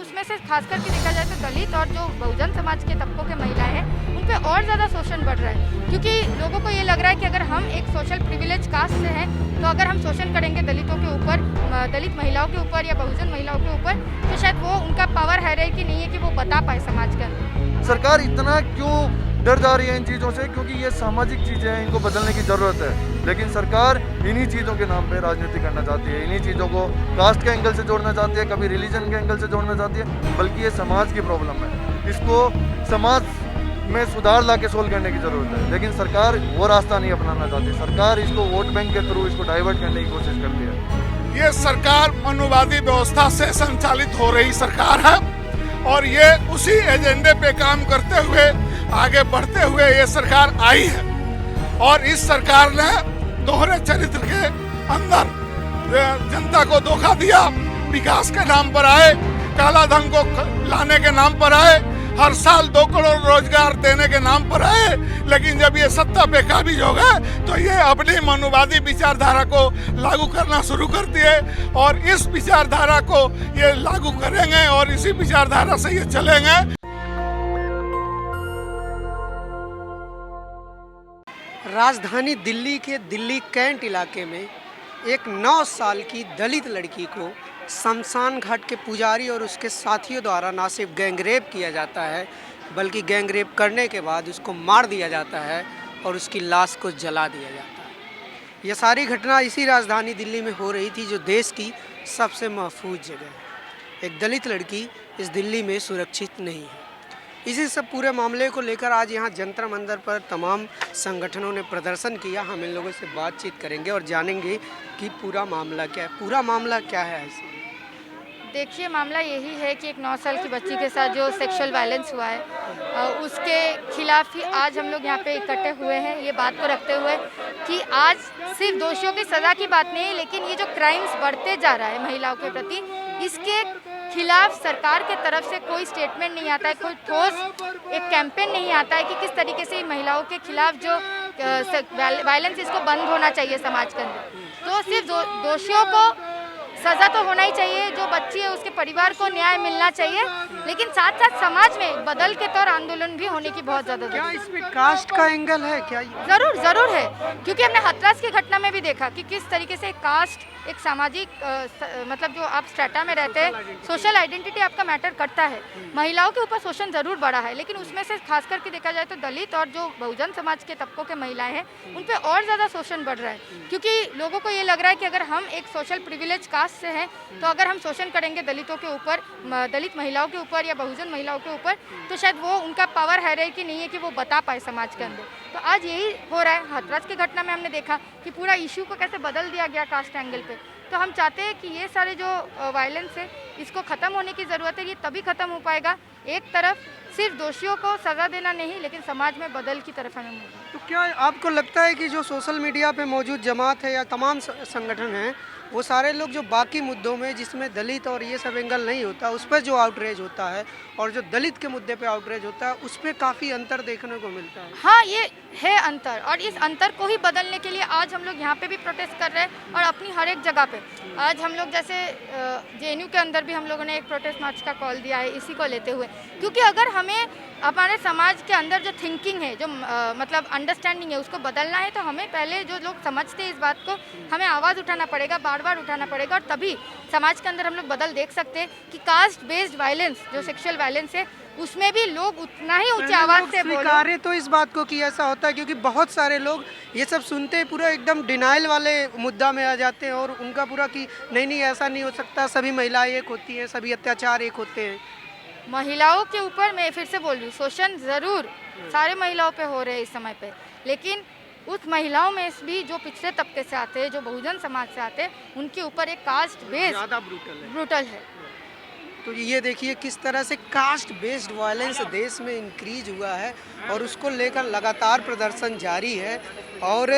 उसमें से खास करके देखा जाए तो दलित और जो बहुजन समाज के तबकों के महिलाएं हैं उन पे और ज़्यादा शोषण बढ़ रहा है, क्योंकि लोगों को ये लग रहा है कि अगर हम एक सोशल प्रिविलेज कास्ट से हैं तो अगर हम शोषण करेंगे दलितों के ऊपर, दलित महिलाओं के ऊपर या बहुजन महिलाओं के ऊपर, तो शायद वो उनका पावर है कि नहीं है कि वो बता पाए समाज के अंदर। सरकार इतना क्यों डर जा रही है इन चीज़ों से? क्योंकि ये सामाजिक चीज़ें हैं, इनको बदलने की ज़रूरत है, लेकिन सरकार इन्हीं चीज़ों के नाम पे राजनीति करना चाहती है, इन्हीं चीज़ों को कास्ट के एंगल से जोड़ना चाहती है, कभी रिलीजन के एंगल से जोड़ना चाहती है, बल्कि ये समाज की प्रॉब्लम है, इसको समाज में सुधार ला के सोल्व करने की ज़रूरत है। लेकिन सरकार वो रास्ता नहीं अपनाना चाहती, सरकार इसको वोट बैंक के थ्रू इसको डाइवर्ट करने की कोशिश करती है। ये सरकार मनुवादी व्यवस्था से संचालित हो रही सरकार है और ये उसी एजेंडे पे काम करते हुए आगे बढ़ते हुए ये सरकार आई है। और इस सरकार ने दोहरे चरित्र के अंदर जनता को धोखा दिया, विकास के नाम पर आए, काला धन को लाने के नाम पर आए, हर साल 2 करोड़ रोजगार देने के नाम पर आए, लेकिन जब ये सत्ता पे काबिज हो गए तो ये अपनी मनुवादी विचारधारा को लागू करना शुरू कर दिए और इस विचारधारा को ये लागू करेंगे और इसी विचारधारा से ये चलेंगे। राजधानी दिल्ली के दिल्ली कैंट इलाके में एक 9 साल की दलित लड़की को शमशान घाट के पुजारी और उसके साथियों द्वारा ना सिर्फ गैंगरेप किया जाता है, बल्कि गैंगरेप करने के बाद उसको मार दिया जाता है और उसकी लाश को जला दिया जाता है। यह सारी घटना इसी राजधानी दिल्ली में हो रही थी, जो देश की सबसे महफूज जगह है। एक दलित लड़की इस दिल्ली में सुरक्षित नहीं है। इसी सब पूरे मामले को लेकर आज यहाँ जंतर मंतर पर तमाम संगठनों ने प्रदर्शन किया। हम इन लोगों से बातचीत करेंगे और जानेंगे कि पूरा मामला क्या है। पूरा मामला क्या है ऐसे? देखिए, मामला यही है कि एक 9 साल की बच्ची के साथ जो सेक्सुअल वायलेंस हुआ है उसके खिलाफ ही आज हम लोग यहाँ पे इकट्ठे हुए हैं, ये बात को रखते हुए कि आज सिर्फ दोषियों की सज़ा की बात नहीं है, लेकिन ये जो क्राइम्स बढ़ते जा रहा है महिलाओं के प्रति, इसके खिलाफ सरकार के तरफ से कोई स्टेटमेंट नहीं आता है, कोई ठोस एक कैंपेन नहीं आता है कि किस तरीके से महिलाओं के खिलाफ जो वायलेंस इसको बंद होना चाहिए समाज के अंदर। तो सिर्फ दोषियों को सज़ा तो होना ही चाहिए, जो बच्ची है उसके परिवार को न्याय मिलना चाहिए, लेकिन साथ साथ समाज में बदल के तौर आंदोलन भी होने की बहुत ज़्यादा क्या इसमें कास्ट का एंगल है क्या? ज़रूर है, क्योंकि हमने हाथरस की घटना में भी देखा कि किस तरीके से कास्ट एक सामाजिक मतलब जो आप स्ट्रेटा में रहते हैं, सोशल आइडेंटिटी आपका मैटर करता है। महिलाओं के ऊपर शोषण ज़रूर बढ़ा है, लेकिन उसमें से खास करके देखा जाए तो दलित और जो बहुजन समाज के तबकों के महिलाएं हैं उन पे और ज़्यादा शोषण बढ़ रहा है, क्योंकि लोगों को ये लग रहा है कि अगर हम एक सोशल प्रिविलेज कास्ट से हैं तो अगर हम शोषण करेंगे दलितों के ऊपर, दलित महिलाओं के ऊपर या बहुजन महिलाओं के ऊपर, तो शायद वो उनका पावर है कि नहीं है कि वो बता पाए समाज के अंदर। तो आज यही हो रहा है। हाथरस की घटना में हमने देखा कि पूरा इशू को कैसे बदल दिया गया कास्ट एंगल पे। तो हम चाहते हैं कि ये सारे जो वायलेंस है इसको ख़त्म होने की ज़रूरत है। ये तभी ख़त्म हो पाएगा एक तरफ सिर्फ दोषियों को सज़ा देना नहीं, लेकिन समाज में बदल की तरफ हमें मुड़ना। तो क्या आपको लगता है कि जो सोशल मीडिया पे मौजूद जमात है या तमाम संगठन हैं, वो सारे लोग जो बाकी मुद्दों में जिसमें दलित और ये सब एंगल नहीं होता उस पर जो आउटरीच होता है और जो दलित के मुद्दे पे आउटरीच होता है उस पर काफ़ी अंतर देखने को मिलता है? हाँ, ये है अंतर, और इस अंतर को ही बदलने के लिए आज हम लोग यहाँ पे भी प्रोटेस्ट कर रहे हैं और अपनी हर एक जगह पे। आज हम लोग जैसे JNU के अंदर भी हम लोगों ने एक प्रोटेस्ट मार्च का कॉल दिया है इसी को लेते हुए, क्योंकि अगर हमें हमारे समाज के अंदर जो थिंकिंग है, जो मतलब अंडरस्टैंडिंग है, उसको बदलना है तो हमें पहले जो लोग समझते हैं इस बात को, हमें आवाज़ उठाना पड़ेगा, बार बार उठाना पड़ेगा, और तभी समाज के अंदर हम लोग बदल देख सकते हैं कि कास्ट बेस्ड वायलेंस जो सेक्सुअल वायलेंस है उसमें भी लोग उतना ही ऊंची आवाज़ से बोले। तो इस बात को कि ऐसा होता है, क्योंकि बहुत सारे लोग ये सब सुनते हैं पूरा एकदम डिनाइल वाले मुद्दा में आ जाते हैं और उनका पूरा कि नहीं ऐसा नहीं हो सकता, सभी महिलाएं एक होती हैं, सभी अत्याचार एक होते हैं। महिलाओं के ऊपर मैं फिर से बोल रही हूँ, शोषण ज़रूर सारे महिलाओं पे हो रहे हैं इस समय पे, लेकिन उस महिलाओं में भी जो पिछड़े तबके से आते हैं, जो बहुजन समाज से आते हैं, उनके ऊपर एक कास्ट बेस्ड ज़्यादा ब्रूटल है। तो ये देखिए किस तरह से कास्ट बेस्ड वायलेंस देश में इंक्रीज हुआ है और उसको लेकर लगातार प्रदर्शन जारी है। और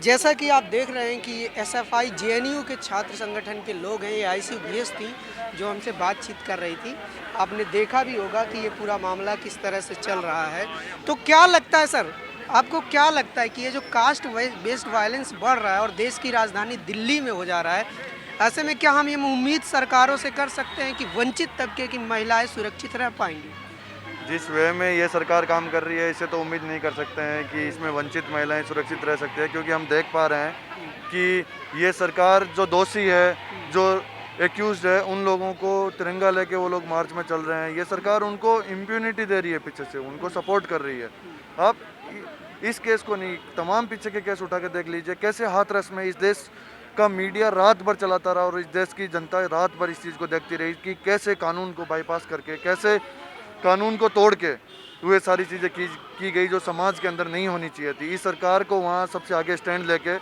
जैसा कि आप देख रहे हैं कि ये SFI JNU के छात्र संगठन के लोग हैं, ये ICU भेस थी जो हमसे बातचीत कर रही थी। आपने देखा भी होगा कि ये पूरा मामला किस तरह से चल रहा है। तो क्या लगता है सर, आपको क्या लगता है कि ये जो कास्ट बेस्ड वायलेंस बढ़ रहा है और देश की राजधानी दिल्ली में हो जा रहा है, ऐसे में क्या हम ये उम्मीद सरकारों से कर सकते हैं कि वंचित तबके की महिलाएं सुरक्षित रह पाएंगी? जिस वे में ये सरकार काम कर रही है, इससे तो उम्मीद नहीं कर सकते हैं कि इसमें वंचित महिलाएं सुरक्षित रह सकती है, क्योंकि हम देख पा रहे हैं कि ये सरकार जो दोषी है, जो एक्यूज्ड है, उन लोगों को तिरंगा लेके वो लोग मार्च में चल रहे हैं। ये सरकार उनको इम्प्यूनिटी दे रही है, पीछे से उनको सपोर्ट कर रही है। आप इस केस को नहीं, तमाम पीछे के केस उठा के देख लीजिए, कैसे हाथरस में इस देश का मीडिया रात भर चलाता रहा और इस देश की जनता रात भर इस चीज़ को देखती रही कि कैसे कानून को बाईपास करके, कैसे कानून को तोड़ के वे सारी चीज़ें की गई जो समाज के अंदर नहीं होनी चाहिए थी। इस सरकार को वहाँ सबसे आगे स्टैंड लेके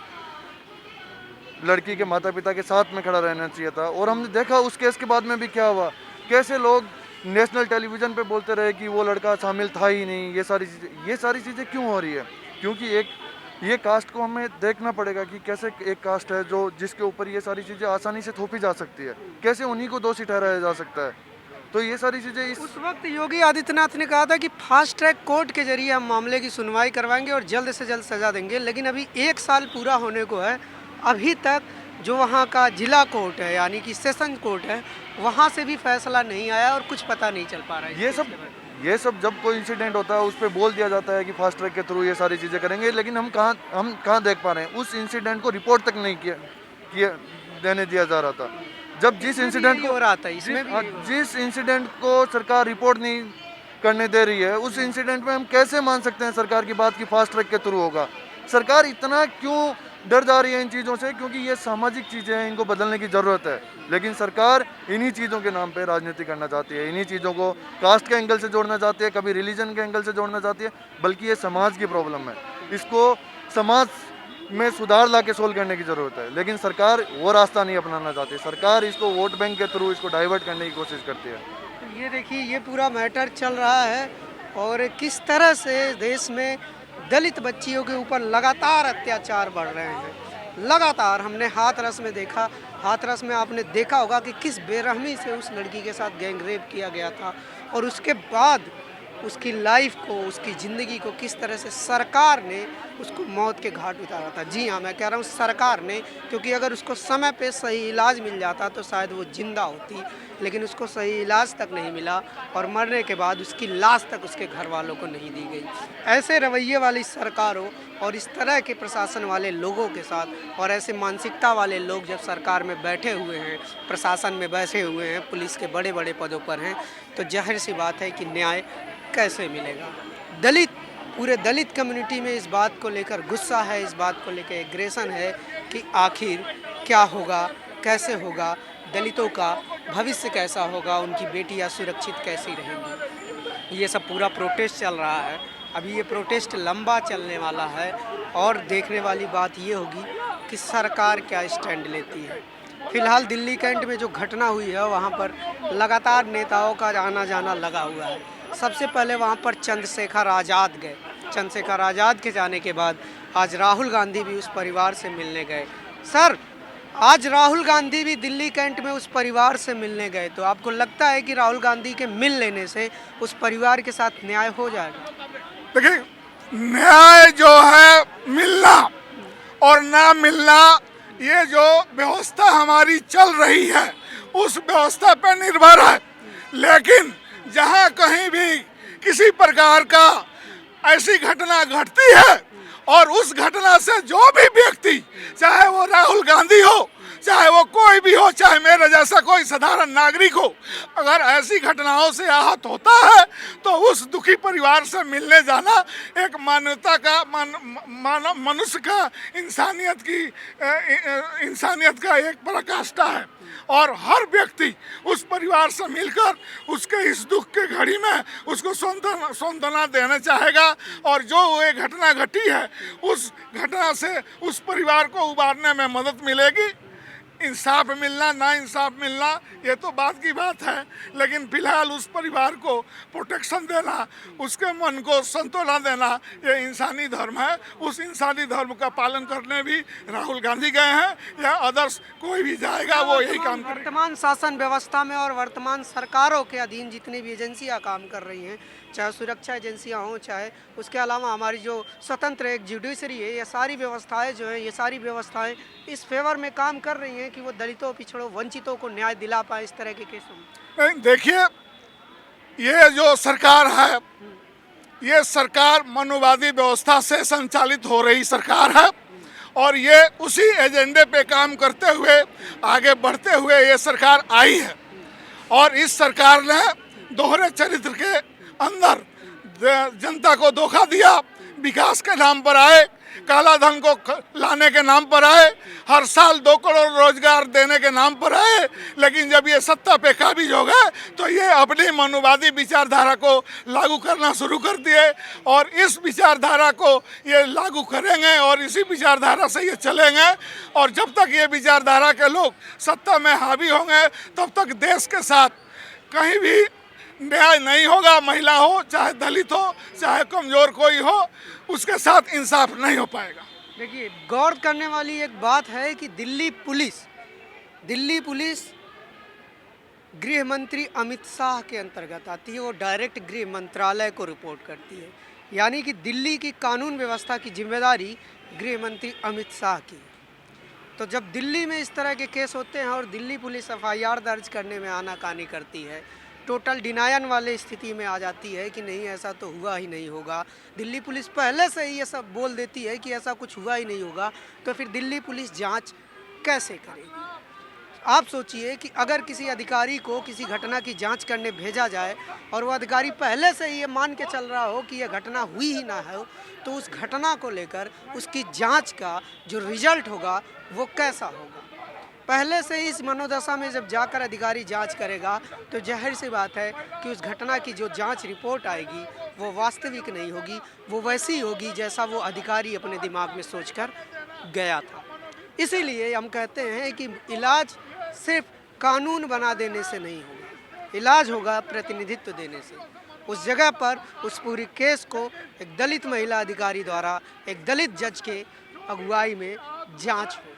लड़की के माता पिता के साथ में खड़ा रहना चाहिए था। और हमने देखा उस केस के बाद में भी क्या हुआ, कैसे लोग नेशनल टेलीविज़न पे बोलते रहे कि वो लड़का शामिल था ही नहीं। ये सारी चीज़ें क्यों हो रही है? क्योंकि ये कास्ट को हमें देखना पड़ेगा कि कैसे एक कास्ट है जो जिसके ऊपर ये सारी चीज़ें आसानी से थोपी जा सकती है, कैसे उन्हीं को दोषी ठहराया जा सकता है। तो ये सारी चीज़ें उस वक्त योगी आदित्यनाथ ने कहा था कि फास्ट ट्रैक कोर्ट के जरिए हम मामले की सुनवाई करवाएंगे और जल्द से जल्द सजा देंगे, लेकिन अभी 1 साल पूरा होने को है, अभी तक जो वहाँ का जिला कोर्ट है यानी कि सेशन कोर्ट है, वहाँ से भी फैसला नहीं आया और कुछ पता नहीं चल पा रहा है। ये सब जब कोई इंसिडेंट होता है उस पर बोल दिया जाता है कि फास्ट ट्रैक के थ्रू ये सारी चीज़ें करेंगे, लेकिन हम कहाँ देख पा रहे हैं उस इंसिडेंट को रिपोर्ट तक नहीं किया देने दिया जा रहा था। जब जिस इंसिडेंट को हो रहा था इसमें जिस इंसिडेंट को सरकार रिपोर्ट नहीं करने दे रही है, उस इंसिडेंट में हम कैसे मान सकते हैं सरकार की बात की फास्ट ट्रैक के थ्रू होगा? सरकार इतना क्यों डर जा रही है इन चीज़ों से? क्योंकि ये सामाजिक चीज़ें हैं, इनको बदलने की ज़रूरत है, लेकिन सरकार इन्हीं चीज़ों के नाम पे राजनीति करना चाहती है, इन्हीं चीज़ों को कास्ट के एंगल से जोड़ना चाहती है, कभी रिलीजन के एंगल से जोड़ना चाहती है, बल्कि ये समाज की प्रॉब्लम है, इसको समाज में सुधार ला के सोल्व करने की ज़रूरत है। लेकिन सरकार वो रास्ता नहीं अपनाना चाहती, सरकार इसको वोट बैंक के थ्रू इसको डाइवर्ट करने की कोशिश करती है। ये देखिए, ये पूरा मैटर चल रहा है और किस तरह से देश में दलित बच्चियों के ऊपर लगातार अत्याचार बढ़ रहे हैं। लगातार हमने हाथरस में देखा, हाथरस में आपने देखा होगा कि किस बेरहमी से उस लड़की के साथ गैंग रेप किया गया था और उसके बाद उसकी लाइफ को, उसकी ज़िंदगी को किस तरह से सरकार ने उसको मौत के घाट उतारा था। जी हाँ, मैं कह रहा हूँ सरकार ने, क्योंकि अगर उसको समय पे सही इलाज मिल जाता तो शायद वो जिंदा होती, लेकिन उसको सही इलाज तक नहीं मिला और मरने के बाद उसकी लाश तक उसके घर वालों को नहीं दी गई। ऐसे रवैये वाली सरकारों और इस तरह के प्रशासन वाले लोगों के साथ और ऐसे मानसिकता वाले लोग जब सरकार में बैठे हुए हैं, प्रशासन में बैठे हुए हैं, पुलिस के बड़े बड़े पदों पर हैं, तो जाहिर सी बात है कि न्याय कैसे मिलेगा। पूरे दलित कम्युनिटी में इस बात को लेकर गुस्सा है, इस बात को लेकर एग्रेशन है कि आखिर क्या होगा, कैसे होगा, दलितों का भविष्य कैसा होगा, उनकी बेटियां सुरक्षित कैसी रहेंगी। ये सब पूरा प्रोटेस्ट चल रहा है। अभी ये प्रोटेस्ट लंबा चलने वाला है और देखने वाली बात ये होगी कि सरकार क्या स्टैंड लेती है। फिलहाल दिल्ली कैंट में जो घटना हुई है वहाँ पर लगातार नेताओं का आना जाना लगा हुआ है। सबसे पहले वहाँ पर चंद्रशेखर आज़ाद गए। चंद्रशेखर आज़ाद के जाने के बाद आज राहुल गांधी भी उस परिवार से मिलने गए। सर, आज राहुल गांधी भी दिल्ली कैंट में उस परिवार से मिलने गए, तो आपको लगता है कि राहुल गांधी के मिल लेने से उस परिवार के साथ न्याय हो जाएगा? देखिए, न्याय जो है मिलना और ना मिलना, ये जो व्यवस्था हमारी चल रही है उस व्यवस्था पर निर्भर है। लेकिन जहाँ कहीं भी किसी प्रकार का ऐसी घटना घटती है और उस घटना से जो भी व्यक्ति, चाहे वो राहुल गांधी हो, चाहे वो कोई भी हो, चाहे मेरे जैसा कोई साधारण नागरिक हो, अगर ऐसी घटनाओं से आहत होता है तो उस दुखी परिवार से मिलने जाना एक मानवता का मनुष्य का इंसानियत का एक पराकाष्ठा है। और हर व्यक्ति उस परिवार से मिलकर उसके इस दुख के घड़ी में उसको सांत्वना देना चाहेगा और जो ये घटना घटी है उस घटना से उस परिवार को उबारने में मदद मिलेगी। इंसाफ मिलना ना इंसाफ मिलना ये तो बात की बात है, लेकिन फिलहाल उस परिवार को प्रोटेक्शन देना, उसके मन को संतोना देना, ये इंसानी धर्म है। उस इंसानी धर्म का पालन करने भी राहुल गांधी गए हैं या अदर्स कोई भी जाएगा वो यही काम करेगा। वर्तमान शासन व्यवस्था में और वर्तमान सरकारों के अधीन जितनी भी एजेंसियां काम कर रही हैं, चाहे सुरक्षा एजेंसियां हों, चाहे उसके अलावा हमारी जो स्वतंत्र एक जुडिशरी है, ये सारी व्यवस्थाएं जो हैं, ये सारी व्यवस्थाएं इस फेवर में काम कर रही हैं कि वो दलितों, पिछड़ों, वंचितों को न्याय दिला पाए इस तरह के केसों में? नहीं, देखिए, ये जो सरकार है, ये सरकार मनुवादी व्यवस्था से संचालित हो रही सरकार है और ये उसी एजेंडे पे काम करते हुए आगे बढ़ते हुए ये सरकार आई है। और इस सरकार ने दोहरे चरित्र के अंदर जनता को धोखा दिया, विकास के नाम पर आए, काला धन को लाने के नाम पर आए, हर साल 2 करोड़ रोजगार देने के नाम पर आए, लेकिन जब ये सत्ता पे काबिज हो गए तो ये अपनी मनुवादी विचारधारा को लागू करना शुरू कर दिए और इस विचारधारा को ये लागू करेंगे और इसी विचारधारा से ये चलेंगे। और जब तक ये विचारधारा के लोग सत्ता में हावी होंगे तब तक देश के साथ कहीं भी न्याय नहीं होगा। महिला हो, चाहे दलित हो, चाहे कमजोर कोई हो, उसके साथ इंसाफ नहीं हो पाएगा। देखिए, गौर करने वाली एक बात है कि दिल्ली पुलिस गृह मंत्री अमित शाह के अंतर्गत आती है। वो डायरेक्ट गृह मंत्रालय को रिपोर्ट करती है, यानी कि दिल्ली की कानून व्यवस्था की जिम्मेदारी गृह मंत्री अमित शाह की है। तो जब दिल्ली में इस तरह के केस होते हैं और दिल्ली पुलिस FIR दर्ज करने में आनाकानी करती है, टोटल डिनायन वाले स्थिति में आ जाती है कि नहीं ऐसा तो हुआ ही नहीं होगा, दिल्ली पुलिस पहले से ही ये सब बोल देती है कि ऐसा कुछ हुआ ही नहीं होगा, तो फिर दिल्ली पुलिस जांच कैसे करेगी? आप सोचिए कि अगर किसी अधिकारी को किसी घटना की जांच करने भेजा जाए और वो अधिकारी पहले से ही ये मान के चल रहा हो कि यह घटना हुई ही ना हो, तो उस घटना को लेकर उसकी जांच का जो रिजल्ट होगा वो कैसा होगा? पहले से ही इस मनोदशा में जब जाकर अधिकारी जांच करेगा तो जाहिर सी बात है कि उस घटना की जो जांच रिपोर्ट आएगी वो वास्तविक नहीं होगी, वो वैसी होगी जैसा वो अधिकारी अपने दिमाग में सोचकर गया था। इसीलिए हम कहते हैं कि इलाज सिर्फ कानून बना देने से नहीं होगा, इलाज होगा प्रतिनिधित्व देने से। उस जगह पर उस पूरी केस को एक दलित महिला अधिकारी द्वारा एक दलित जज के अगुवाई में जांच हो,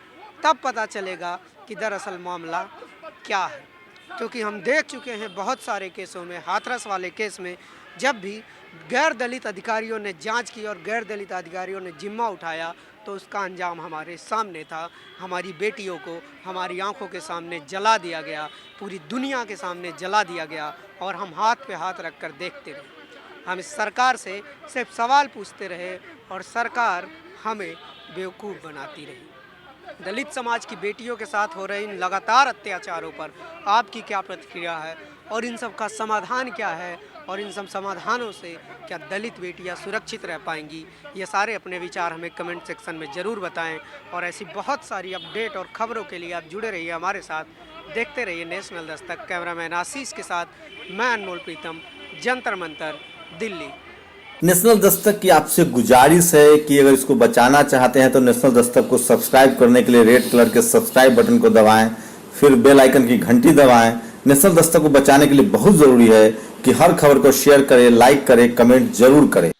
तब पता चलेगा कि दरअसल मामला क्या है। क्योंकि हम देख चुके हैं बहुत सारे केसों में, हाथरस वाले केस में जब भी गैर दलित अधिकारियों ने जांच की और गैर दलित अधिकारियों ने जिम्मा उठाया तो उसका अंजाम हमारे सामने था। हमारी बेटियों को हमारी आंखों के सामने जला दिया गया, पूरी दुनिया के सामने जला दिया गया और हम हाथ पे हाथ रख कर देखते रहे। हम इस सरकार से सिर्फ सवाल पूछते रहे और सरकार हमें बेवकूफ़ बनाती रही। दलित समाज की बेटियों के साथ हो रहे इन लगातार अत्याचारों पर आपकी क्या प्रतिक्रिया है और इन सब का समाधान क्या है और इन सब समाधानों से क्या दलित बेटियां सुरक्षित रह पाएंगी? ये सारे अपने विचार हमें कमेंट सेक्शन में ज़रूर बताएं और ऐसी बहुत सारी अपडेट और ख़बरों के लिए आप जुड़े रहिए हमारे साथ, देखते रहिए नेशनल दस्तक। कैमरामैन आशीष के साथ मैं अनमोल प्रीतम, जंतर मंतर, दिल्ली। नेशनल दस्तक की आपसे गुजारिश है कि अगर इसको बचाना चाहते हैं तो नेशनल दस्तक को सब्सक्राइब करने के लिए रेड कलर के सब्सक्राइब बटन को दबाएं, फिर बेल आइकन की घंटी दबाएं। नेशनल दस्तक को बचाने के लिए बहुत ज़रूरी है कि हर खबर को शेयर करें, लाइक करें, कमेंट जरूर करें।